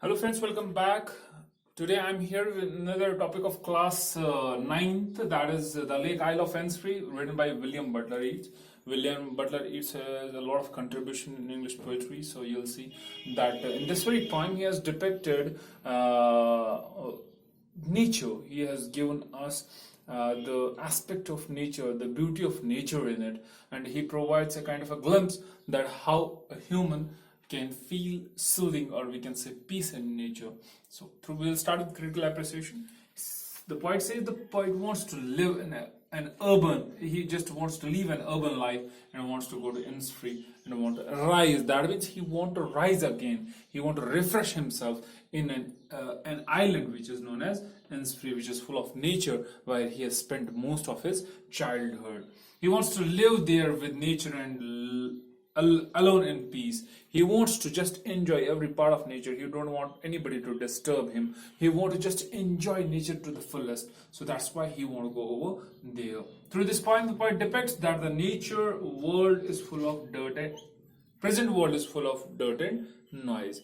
Hello friends, welcome back. Today I'm here with another topic of class 9th, that is The Lake Isle of Innisfree, written by William Butler Yeats. William Butler Yeats has a lot of contribution in English poetry, so you'll see that in this very poem he has depicted nature. He has given us the aspect of nature, the beauty of nature in it, and he provides a kind of a glimpse that how a human can feel soothing, or we can say peace in nature. So we'll start with critical appreciation. The poet says the poet wants to live in an urban, he just wants to live an urban life and wants to go to Innisfree and want to rise. That means he want to rise again. He want to refresh himself in an island which is known as Innisfree, which is full of nature, where he has spent most of his childhood. He wants to live there with nature and alone in peace. He wants to just enjoy every part of nature. He don't want anybody to disturb him. He want to just enjoy nature to the fullest. So that's why he want to go over there. Through this poem, the poet depicts that the nature world is full of dirt and present world is full of dirt and noise.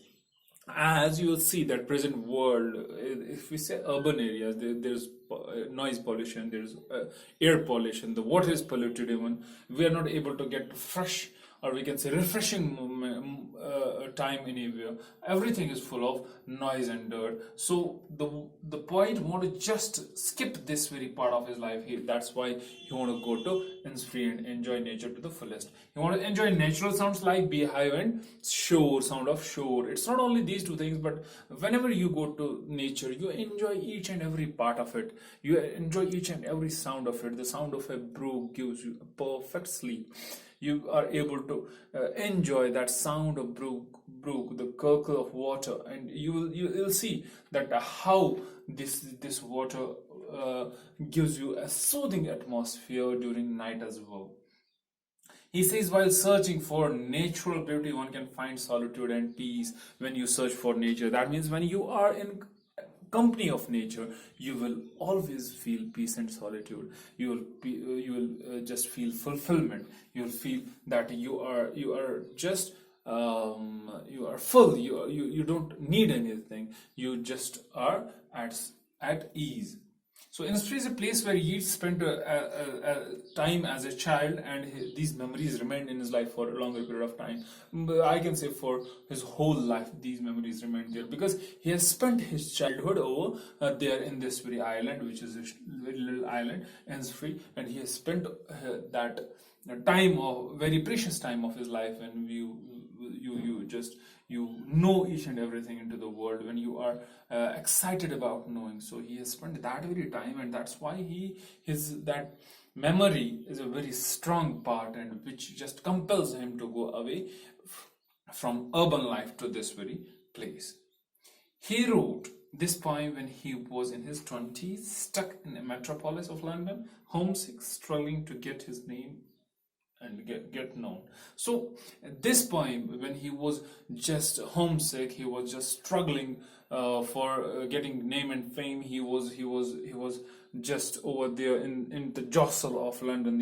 As you will see that present world, if we say urban areas, there's noise pollution, there's air pollution, the water is polluted. Even we are not able to get fresh, or we can say refreshing time anywhere. Everything is full of noise and dirt. So the poet want to just skip this very part of his life. That's why he want to go to Innisfree and enjoy nature to the fullest. He want to enjoy natural sounds like beehive and shore, sound of shore. It's not only these two things, but whenever you go to nature, you enjoy each and every part of it. You enjoy each and every sound of it. The sound of a brook gives you a perfect sleep. You are able to enjoy that sound of brook, the gurgle of water, and you'll see that how this water gives you a soothing atmosphere during night as well. He says, while searching for natural beauty, one can find solitude and peace when you search for nature. That means when you are in company of nature, you will always feel peace and solitude. You will just feel fulfillment. You will feel that you are just you are full. You don't need anything. You just are at ease. So Innisfree is a place where Yeats spent a time as a child, and these memories remained in his life for a longer period of time. But I can say for his whole life, these memories remained there, because he has spent his childhood over there in this very island, which is a very little island, Innisfree, and he has spent that time of very precious time of his life, and you know each and everything into the world when you are excited about knowing. So he has spent that very time, and that's why that memory is a very strong part, and which just compels him to go away from urban life to this very place. He wrote this poem when he was in his 20s, stuck in a metropolis of London, homesick, struggling to get his name and get known. So this poem, when he was just homesick, he was just struggling for getting name and fame. He was just over there in the jostle of London,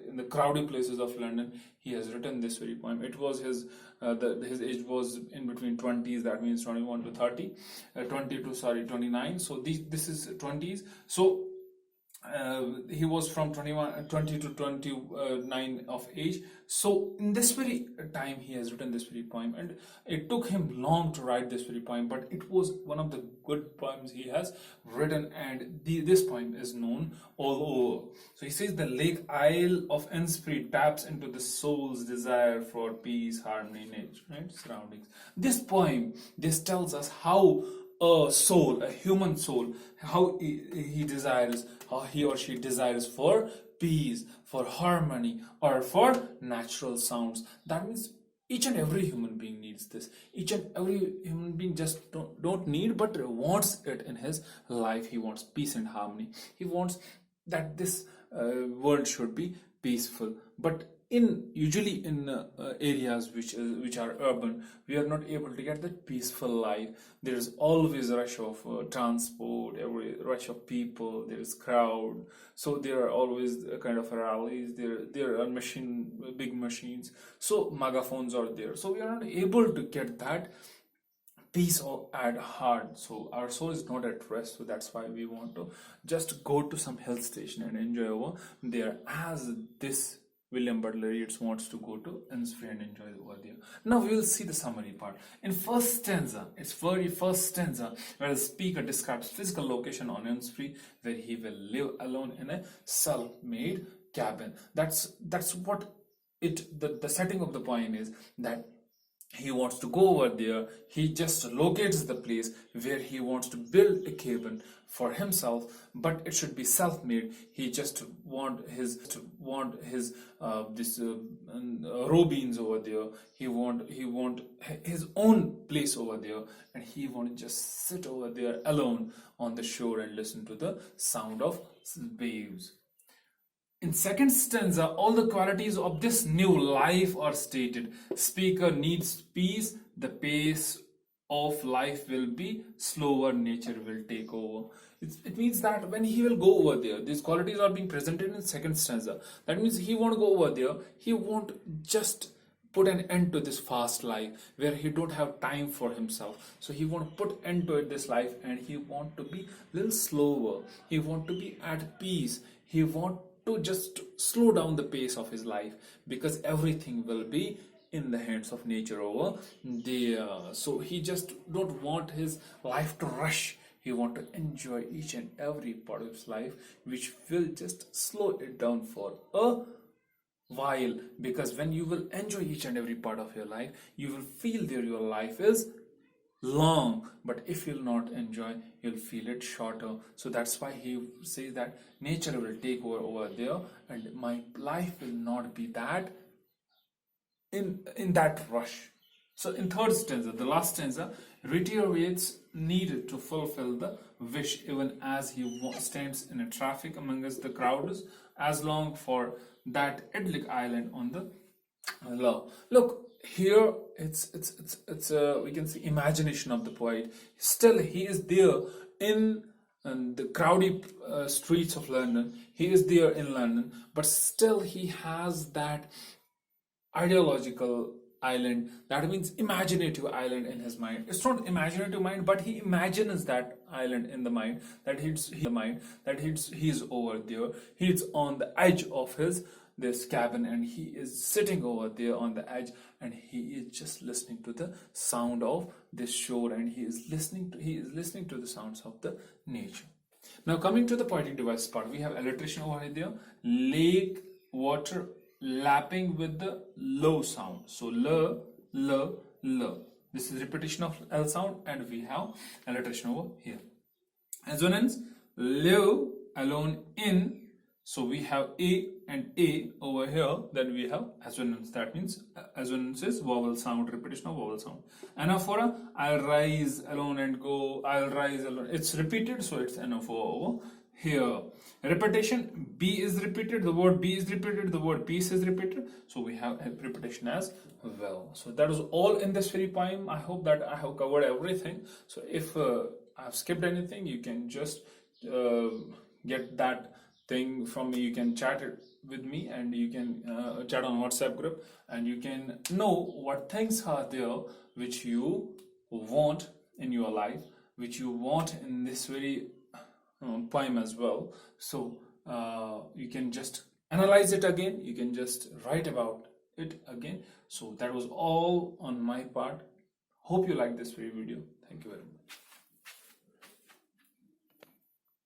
in the crowded places of London. He has written this very poem. It was his age was in between 20s, that means 21 to 30, 29. So this is 20s. So he was from 20 to 29 of age. So in this very time he has written this very poem, and it took him long to write this very poem, but it was one of the good poems he has written, and this poem is known all over. So he says the Lake Isle of Innisfree taps into the soul's desire for peace, harmony, nature, right? Surroundings. This poem, this tells us how a soul, a human soul, how he desires, how he or she desires for peace, for harmony, or for natural sounds. That means each and every human being needs this. Each and every human being just don't need, but wants it in his life. He wants peace and harmony. He wants that this world should be peaceful. But usually in areas which are urban, we are not able to get that peaceful life. There is always a rush of transport, every rush of people. There is crowd, so there are always a kind of rallies. There are big machines. So megaphones are there. So we are not able to get that peace at heart. So our soul is not at rest, so that's why we want to just go to some hill station and enjoy over there, as this William Butler Yeats wants to go to Innisfree and enjoy over there. Now we will see the summary part. In first stanza, its very first stanza, where the speaker describes physical location on Innisfree, where he will live alone in a self-made cabin. That's what the setting of the poem is, that he wants to go over there. He just locates the place where he wants to build a cabin for himself, but it should be self-made. He just want his row beans over there. He want his own place over there, and he want to just sit over there alone on the shore and listen to the sound of waves. In second stanza, all the qualities of this new life are stated. Speaker needs peace, the pace of life will be slower, nature will take over. It means that when he will go over there, these qualities are being presented in second stanza. That means he won't go over there, he won't just put an end to this fast life where he don't have time for himself. So he want to put end to this life, and he want to be a little slower. He want to be at peace. He want to just slow down the pace of his life, because everything will be in the hands of nature over there. So he just don't want his life to rush. He want to enjoy each and every part of his life, which will just slow it down for a while. Because when you will enjoy each and every part of your life, you will feel that your life is long, but if you'll not enjoy, you'll feel it shorter. So that's why he says that nature will take over there, and my life will not be that in that rush. So in third stanza, the last stanza, reiterates need to fulfill the wish, even as he stands in a traffic amongst the crowds, as long for that idyllic island on the love. Look, here it's we can see imagination of the poet. Still he is there in the crowded streets of London. He is there in London, but still he has that ideological island, that means imaginative island in his mind. It's not imaginative mind, but he imagines that island in the mind, that he's over there, he's on the edge of this cabin, and he is sitting over there on the edge, and he is just listening to the sound of this shore, and he is listening to the sounds of the nature. Now coming to the poetic device part, we have alliteration over there, lake, water, lapping with the low sound. So l, l, l. This is repetition of L sound, and we have alliteration over here. Assonance, live, alone, in. So we have A and A over here, then we have assonance. That means assonance is vowel sound, repetition of vowel sound. Anaphora, I'll rise alone and go, I'll rise alone. It's repeated, so it's anaphora over here. Repetition, B is repeated, the word B is repeated, the word peace is repeated. So we have a repetition as well. So that was all in this very poem. I hope that I have covered everything. So if I've skipped anything, you can just get that thing from me. You can chat it with me, and you can chat on WhatsApp group, and you can know what things are there which you want in your life, which you want in this very poem as well. So you can just analyze it again, you can just write about it again. So that was all on my part. Hope you like this very video. Thank you very much.